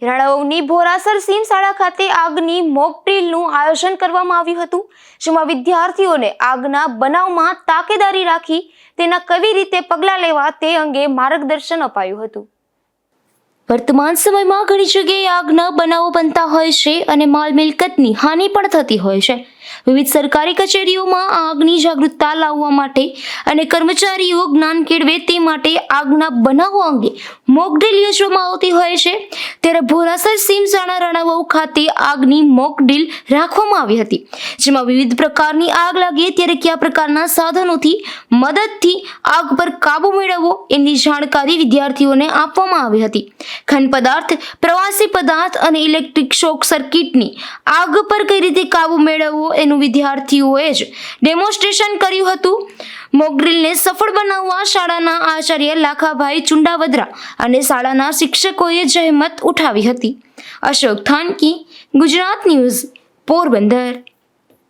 રાણાવાવની ભોરાસર સીમ શાળા ખાતે આગની મોક ડ્રીલનું આયોજન કરવામાં આવ્યું હતું, જેમાં વિદ્યાર્થીઓને આગના બનાવમાં તાકેદારી રાખી તેના કેવી રીતે પગલાં લેવા તે અંગે માર્ગદર્શન અપાયું હતું। વર્તમાન સમયમાં ઘણી જગ્યાએ આગના બનાવો બનતા હોય છે અને માલ મિલકતની હાનિ પણ થતી હોય છે। વિવિધ સરકારી કચેરીઓમાં આગની જાગૃતતા લાવવા માટે અને કર્મચારીઓ જ્ઞાન કેળવે તે માટે આગના બનાવો અંગે મોક ડ્રીલ યોજવામાં આવતી હોય છે। ત્યારે ભોરાસર સીમ શાળા રાણાવાવ ખાતે આગની મોક ડ્રીલ રાખવામાં આવી હતી, જેમાં વિવિધ પ્રકારની આગ લાગે ત્યારે કયા પ્રકારના સાધનોથી મદદથી આગ પર કાબુ મેળવવો એની જાણકારી વિદ્યાર્થીઓને આપવામાં આવી હતી। ખંડ પદાર્થ, પ્રવાસી પદાર્થ અને ઇલેક્ટ્રિક શોક સર્કિટની આગ પર કઈ રીતે કાબુ મેળવવો એનું વિદ્યાર્થીઓએ જ ડેમોન્સ્ટ્રેશન કર્યું હતું। મોક ડ્રીલને સફળ બનાવવા શાળાના આચાર્ય લાખાભાઈ ચુંડાવદરા અને શાળાના શિક્ષકોએ જહેમત ઉઠાવી હતી। અશોક થાનકી, ગુજરાત ન્યૂઝ, પોરબંદર।